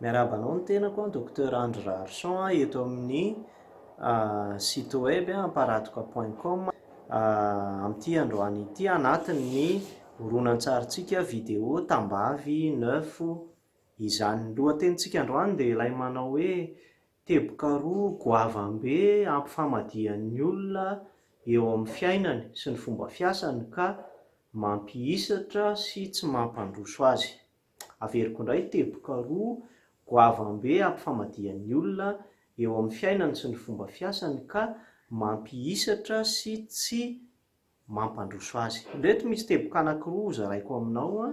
Miarabanao ny tenako Docteur Andry Rarson eto amin'ny site web amparadoka.com amin'ity androany ity anatin'ny horonan-tsarintsika video tambavy 9 izany. Lohatenintsika androany dia ilay manao hoe teboka roa goavambe ampifamadian'ny olona eo amin'ny fiainany sy ny fomba fiasany ka mampihisatra sy tsy mampandroso azy. Averiko indray, teboka roa goavambe ampifamadian'ny olona eo amin'ny fiainany sy ny fomba fiasany ka mampihisatra sy tsy mampandroso azy. Ireto misy teboka anankiroa zaraiko aminao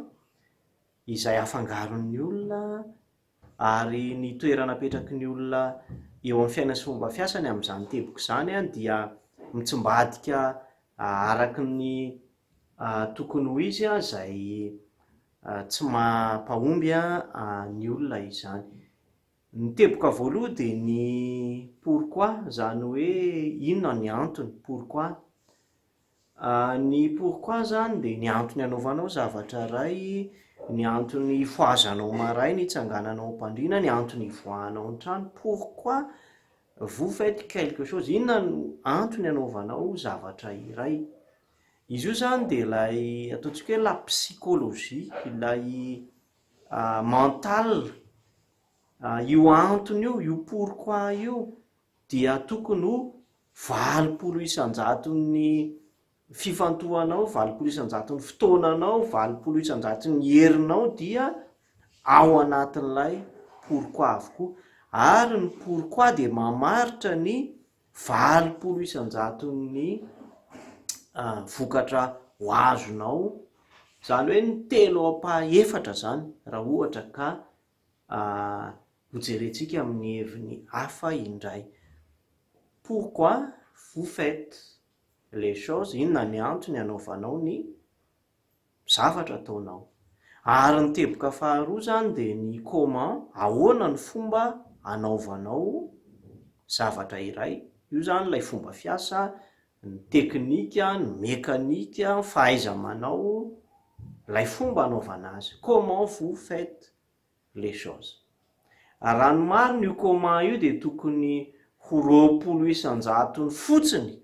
izay afangaron'ny olona ary ny toerana apetraky ny olona eo amin'ny fiainany sy fomba fiasany amin'izany teboka izany dia mitsimbadika araky ny tokony ho izy izay tsy mampahomby ny olona izany. Ny teboka voalohany dia ny pourquoi, izany hoe inona ny antony, pourquoi. Ny pourquoi zany dia ny antony anaovanao zavatra iray, ny antony foazanao maraina hitsangananao am-pandriana, ny antony hivoahanao an-trano. Pourquoi vous faites quelque chose, inona no antony anaovanao zavatra iray. Izy io zany dia ilay ataontsika hoe la psychologie, ilay mental. Io antony io pourquoi io dia tokony ho 80 isan-jaton'ny fifantohanao, 80 isan-jaton'ny fotoananao, 80 isan-jaton'ny herinao dia ao anatin'ilay pourquoi avokoa. Ary ny pourquoi dia mamaritra ny 80 isan-jaton'ny vokatra ho azonao, izany hoe ny 3/4 zany raha ohatra ka ho jerentsika amin'ny heviny hafa indray. Pourquoi vous faites les choses, inona ny antony anaovanao ny zavatra ataonao. Ary ny teboka faharoa zany dia ny comment, ahoana ny fomba anaovanao zavatra iray. Io zany ilay fomba fiasa, ny teknika, ny mekanika, fahaiza-manao, ilay fomba anaovana azy. Comment vous faites les choses. Raha ny marina io comment io dia tokony ho 20 isan-jatony fotsiny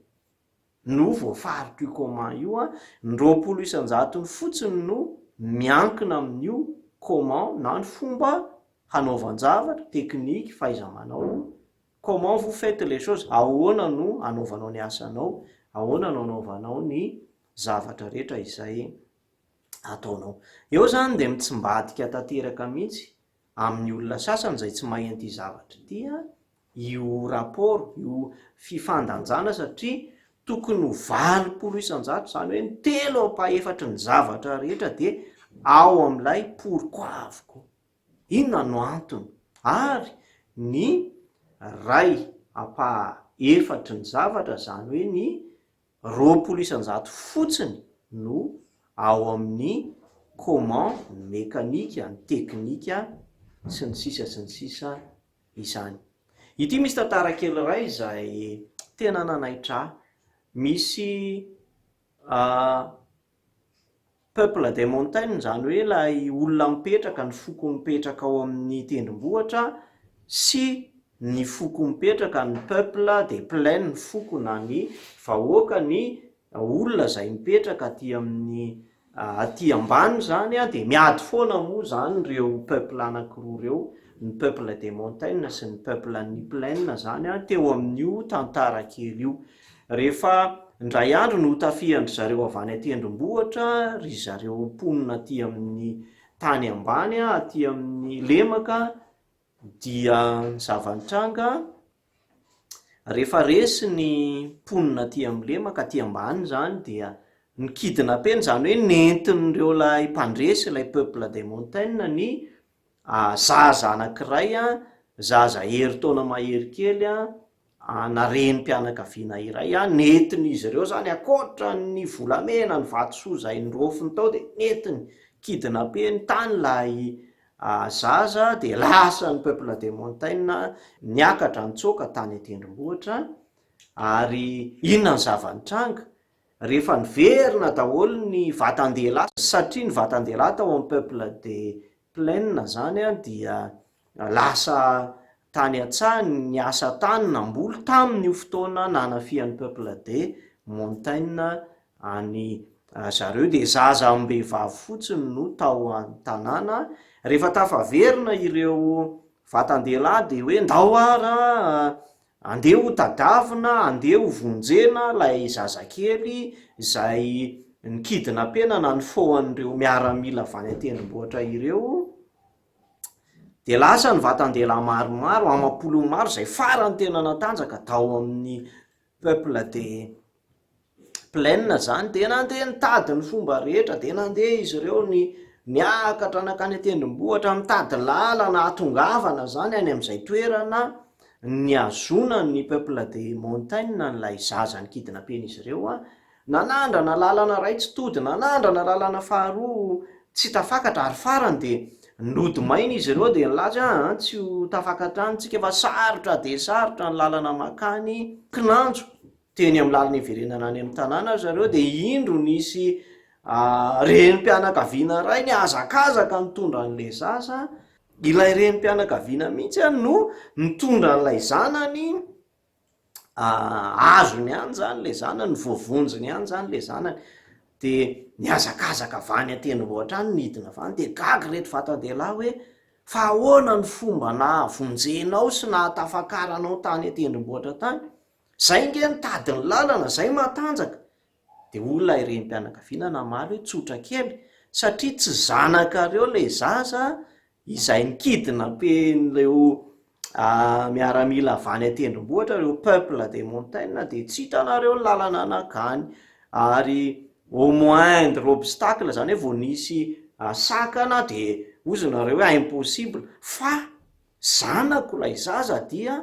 no voafaritra io comment io. Ny 20 isan-jatony fotsiny no miankina amin'io comment, na ny fomba hanaovan-javatra, teknika, fahaiza-manao. Comment vous faites les choses, ahoana no anaovanao ny asanao, ahoana no anaovanao ny zavatra rehetra izay ataonao. Eo zany dia mitsimbadika tanteraka mihitsy amin'ny olona sasany izay tsy mahay an'ity zavatra ity io rapport, io fifandanjana, satria tokony ho 80 isan-jato, izany hoe ny 3/4 ny zavatra rehetra dia ao amin'ilay pourquoi avokoa. Inona no antony, ary ny 2/4 ny zavatra, izany hoe ny 20 isan-jato fotsiny no ao amin'ny comment, ny mekanika, ny teknika sy ny sisa sy ny sisa izany. Ity misy tantara kely iray izay tena nanaitra ahy. Misy peuple des montagnes, izany hoe ilay olona mipetraka, ny foko mipetraka ao amin'ny tendrombohitra, sy ny foko mipetraka, ny peuple des plaines, ny foko na ny vahoaka, ny olona izay mipetraka aty amin'ny aty ambany zany dia miady foana moa zany ireo peuple anankiroa ireo, ny peuple des montagnes sy ny peuple ny plaine zany teo amin'io tantara kely io. Rehefa indray andro no tafiandry zareo avy any an-tendrombohitra, ry zareo mponina aty amin'ny tany ambany, aty amin'ny lemaka, dia ny zava-nitranga rehefa resy ny mponina aty amin'ny lemaka aty ambany zany dia ny kidnappeny, izany hoe nentin'ireo lay mpandresy, ilay peuple des montagnes, ny zaza anankiray, zaza herintaona mahery kely na renim-pianakaviana iray, nentin'izy ireo zany akoatra ny volamena, ny vatosoa izay nirofiny tao, dia nentiny kidnappeny tany lay zaza, dia lasa ny peuple des montagnes niakatra nitsoaka tany an-tendrombohitra. Ary inona ny zava-nitranga, rehefa niverina daholo ny vatan-dehilahy, satria ny vatan-dehilahy tao amin'ny peuple des plaines zany dia lasa tany a-tsaha ny asa tany namboly tamin'io fotoana nanafian'ny peuple de Montaigne any zareo de zaza ambehivavy fotsiny no tao an-tanàna rehefa tafaverina ireo vatan-dehilahy de hoe ndao ara andeha ho tadavina andeha ho vonjena lay zazakely izay nikidina penana ny foan'ireo miaramila avany an-tendrombohitra ireo de lasa ny vatan-dehilahy maromaro amam-polo maro zay farany tena natanjaka tao amin'ny peuple de plaine zany de nandeha nitady ny fomba rehetra de nandeha izy ireo niakatra nakany an-tendrombohitra mitady lalana atongavana zany any am'izay toerana niazona ny peuple de Montaigne nlay zaza nikidina pena izy ireo nanandrana lalana ray tsy tody nanandrana lalana faharoa tsy tafakatra ary farany de nodimaina izy ireo de nilaza tsy ho tafakatra any tsika fa sarotra de sarotra ny lalana makany kinanjo teny amin'ny lalana iverenana any amin'ny tanàna zareo de indro nisy renim-pianakaviana ray ny azakazaka nitondra n'le zaza ilay renim-pianakaviana mihitsy no mitondra n'lay zanany azony any zany le zanany voavonjiny any zany le zanany de niazakazaka avany an-tendrombohitra any nidina avany de gagy reto vatan-dehilahy hoe fa ahoana ny fomba nahavonjenao sy nahatafakaranao tany an-tendrombohitra tany zay nge nitady ny lalana zay matanjaka de olona ireny-pianakaviana namaly hoe tsotra kely satria tsy zanakareo le zaza izay nikidina pen'leo miaramila avany an-tendrombohitra reo peuple de Montaigne de tsy hitanareo ny lalana anakany ary au moindre obstacle zany hoe vo nisy sakana de ozonareo hoe impossible fa zanako lay zaza dia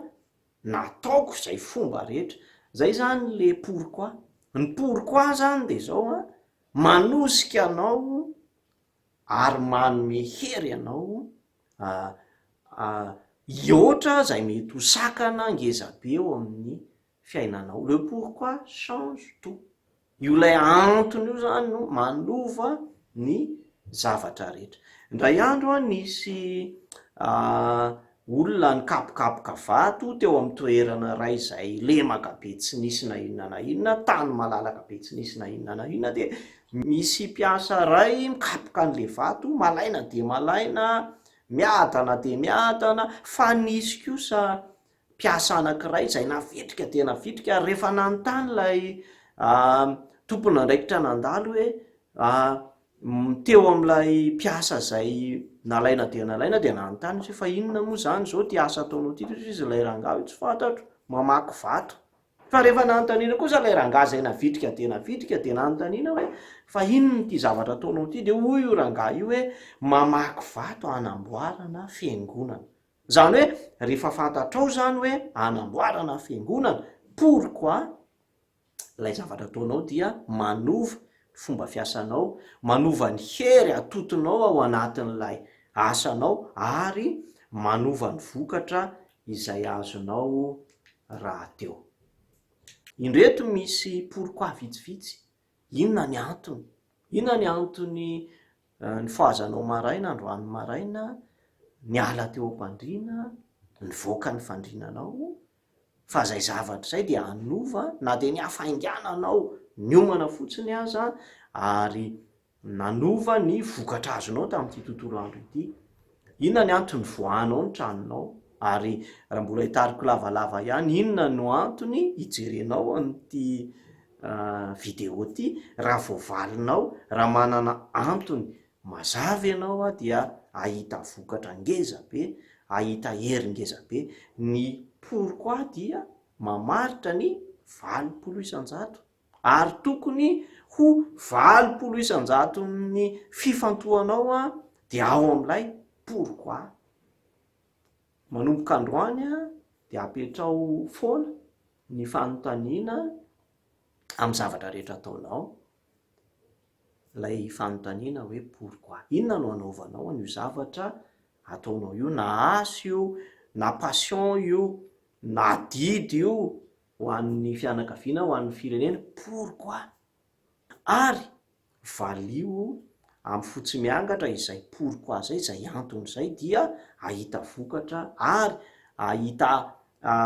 nataoko zay fomba rehetra zay zany le pourquoi ny pourquoi zany de zao manosika anao ary manome hery anao ioatra zay mety ho sakana ngezabe eo amin'ny fiainanao le pourquoi change tout io lay antony io zany no manova ny zavatra rehetra indray andro nisy olona nikapokapoka vato teo amin'ny toerana ray zay lemaka be tsy nisy na inona na inona tany malalaka be tsy nisy na inona na inona de misy mpiasa ray mikapoka an'le vato malaina de malaina miadana de miadana fa nisy kosa mpiasa anankiray zay navitrika de navitrika rehefa nanontany lay tompona ndraikitra nandalo hoe teo am'lay mpiasa zay nalaina de nalaina de nanontany izy fa inona moa zany zao ty asa ataonao ty izy lay rangahy tsy fantatro mamaky vato fa rehefa nanontaniana kosa lay rangahy zay navitrika de nanontaniana hoe fa inona ty zavatra ataonao ty de hoy io rangahy io hoe mamaky vato anamboarana fiangonana zany hoe rehefa fantatrao zany hoe anamboarana fiangonana pourquoi lay zavatra ataonao dia manova fomba fiasanao manova ny hery atotonao ao anatin'lay asanao ary manova ny vokatra izay azonao raha teo indreto misy pourquoi vitsivitsy inona ny antony ny fahazanao maraina androany maraina ny ala teo am-pandriana ny voaka ny fandrinanao fa zay zavatra zay de anova na de ny afaingananao niomana fotsiny aza ary nanova ny vokatra azonao tamin'ity tontolo andro ity inona ny antony voanao ny tranonao ary raha mbola hitariko lavalava ihany inona no antony hijerenao an'ity video ty raha voavalinao raha manana antony mazava ianao dia ahita vokatra ngeza be ahita hery ngeza be ny pourquoi dia mamaritra ny 20 isan-jato ary tokony ho 20 isan-jato ny fifantohanao de ao am'lay pourquoi manomboka androany de apetrao foana ny fanontaniana amy zavatra rehetra ataonao lay fanontaniana hoe pourquoi inona no anaovanao an'io zavatra ataonao io na asy io na passion io na didy io ho an'ny fianakaviana ho an'ny firenena pourquoi ary valio amin'ny fotsy miangatra izay pourquoi zay izay anton'izay dia ahita vokatra ary ahita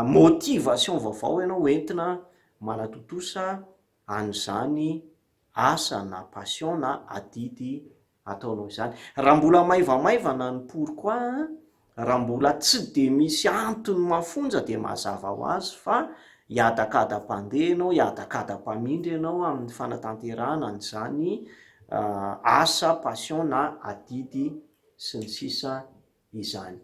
motivation vaovao ianao entina manatontosa an'izany asa na passion na adidy ataonao izany. Raha mbola maivamaivana ny pourquoi, raha mbola tsy de misy antony mafonja de mazava ho azy fa hiadakadam-pandeha ianao, hiadakadam-pamindry ianao amin'ny fanatanterahana an'izany asa passion na adidy sy ny sisa izany.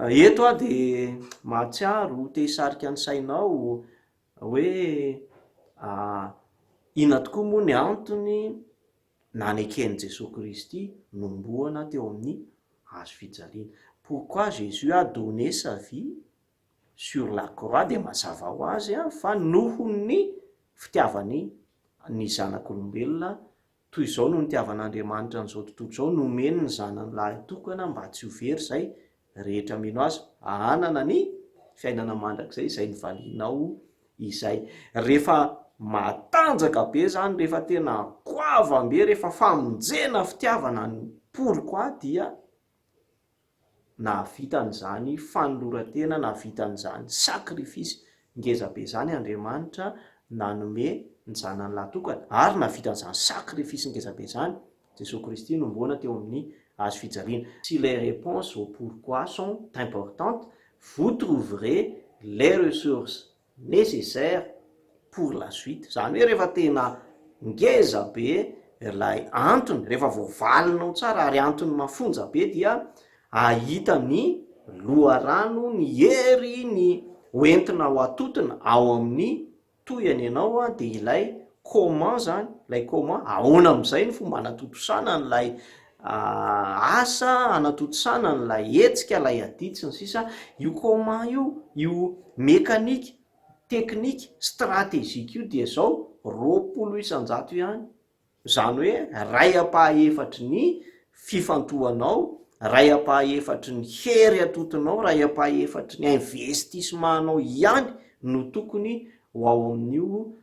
Eto de mahatsiaro te hisarika ny sainao hoe ina tokoa moa ny antony nanekeny Jesosy Kristy nomboana teo amin'ny hazo fijaliana. Pourquoi Jésus a donné sa vie sur la croix, de mazava ho azy fa nohon'ny fitiavany ny zanak'olombelona, toy izao no nitiavan'Andriamanitra n'izao tontolo izao nomeny ny zanany lahy tokana mba tsy ho very zay rehetra mino azy hanana ny fiainana mandrakizay izay nivalinao izay. Rehefa matanjaka be zany, rehefa tena goavambe, rehefa famonjena fitiavana ny pourquoi dia nahavitan'izany fanolora-tena, nahavitan'izany sakrifisy ngezabe zany Andriamanitra nanome ny zanany lahy tokana, ary nahavitan'izany sakrifisy ngezabe zany Jesosy Kristy nomboana teo amin'ny hazo fijaliana. Si les réponses au pourquoi sont importantes, vous trouverez les ressources nécessaires pour la suite. Zany hoe rehefa tena ngeza be ilay antony, rehefa voavalinao tsara ary antony mafonja be, dia ahita ny loharano, ny hery, ny hoentina ho atotona ao amin'ny toyany ianao de ilay comment zany, ilay comment ahoana amin'izay ny fomba anatotosana n'lay asa, anatotosana n'lay hetsika, lay adidy sy ny sisa. Io comment io mekanika, teknika, stratégique io dia zao 20 isanjato ihany. Zany hoe ray apaha-efatry ny fifantohanao, ray apaha-efatry ny hery atotonao, ray apaha-efatry ny investissement-nao ihany no tokony ho ao amin'io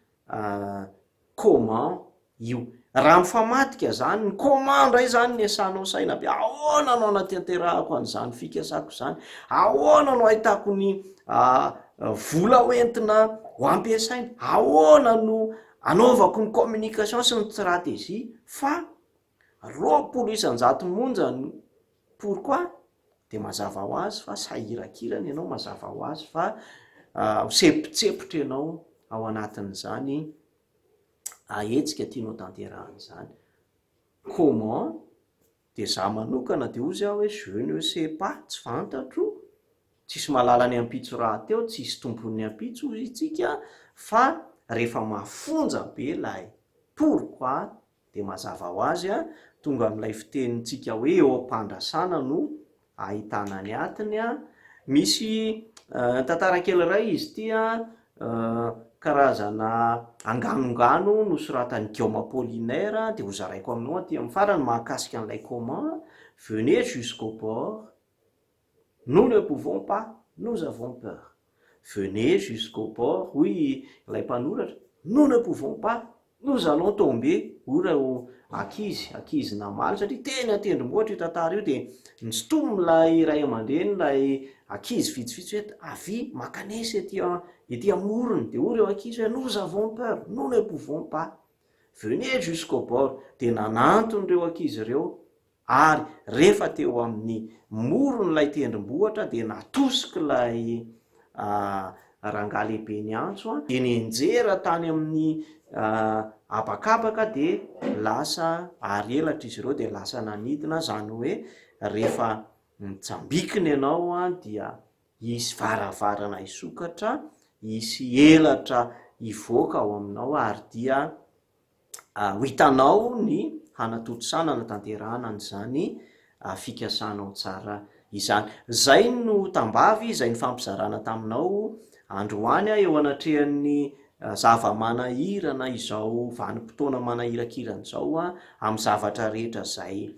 comment io. Raha mifamatika zany ny comment ndray zany ny asanao saina be, ahoana no anatanterahako an'izany fikasako zany, ahoana no ahitako ny vola hoentina ho ampiasaina, ahoana no anaovako ny communication sy ny stratégie. Fa 20 isanjato monja ny pourquoi de mazava ho azy fa sahirakirana ianao, mazava ho azy fa sepotsepotra ianao ao anatin'izany ahetsika tianao tanterahana izany. Comment de za manokana de ozy aho hoe je ne sais pas, tsy fantatro, tsisy mahalala ny ampitso raha teo, tsisy tompon'ny ampitso ozy itsika, fa rehefa mafonja be lay pourquoi de mazava ho azy tonga amin'ilay fitenintsika hoe eo am-pandrasana no ahitana ny atiny. Misy tantara kely iray izy ty karazana anganongano nosoratan'ny Guillaume Apollinaire, de hozaraiko aminao aty amin'ny farany mahakasika an'ilay comment: venez jusqu'au port, nous ne pouvons pas, nous avons peur. Venez jusqu'au port, oui ilay mpanoratra, nous ne pouvons pas, nous allons tomber. Ora ho ankizy namaly, satria teny atendrombohatra io tantara io, de nisotomilay ray aman-dreny lay ankizy vitsivitsy hoe avy makanesa ety amorony, de ora eo ankizy hoe nous avons peur, nous ne pouvons pas, venez jusqu'au port. De nanantony reo ankizy reo, ary rehefa teo amin'ny morony lay tendrombohatra de natosiky lay rangahy lehibe ny antso, de nienjera tany amin'ny abakabaka, de lasa arelatra izy ireo, de lasa nanidina. Zany hoe rehefa mitsambikiny ianao dia isy varavarana isokatra, isy elatra ivoaka ao aminao, ary dia ho hitanao ny hanatotosana na tanterahana an'izany fikasanao tsara izany. Zay no tambavy, zay ny fampizarana taminao androany eo anatrehan'ny zava-manahirana izao vanim-potoana manahirakirana izao amin'ny zavatra rehetra zay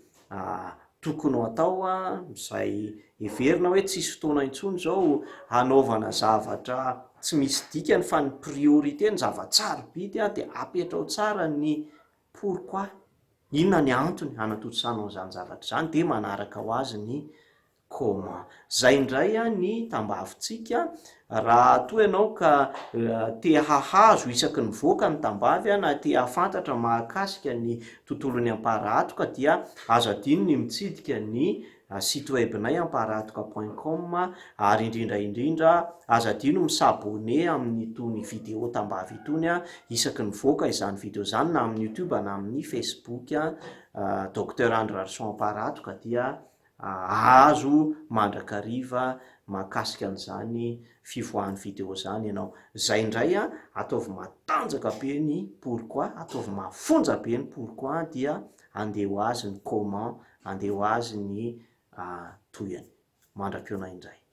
tokony ho atao, zay heverina hoe tsisy fotoana intsony zao hanaovana zavatra tsy misy dikany, fa ny priorité ny zavatsarobidy de apetrao tsara ny pourquoi inona ny antony hanatotosanao zany zavatra zany de manaraka ho azy ny comment. Zay indray a ny tambavintsika raha toa ianao ka te hahazo isaky ny voaka ny tambavy a na te hafantatra mahakasika ny tontolon'ny amparahatoka dia azo adino ny mitsidika ny site webnay amparahatoka.com ary indrindraindrindra azo adino misabone amin'nyitony video tambavy itony a isaky ny voaka izany video zany na amin'ny youtube na amin'ny facebook a docteur Andry Rarson amparahatoka dia azo mandrakariva mahakasika an'izany fivoahan'ny video zany ianao. Zay indray a ataovy matanjaka be ny pourquoi, ataovy mafonja be ny pourquoi dia andeha ho azy ny comment, andeha ho azy ny tohiny. Mandram-peona indray.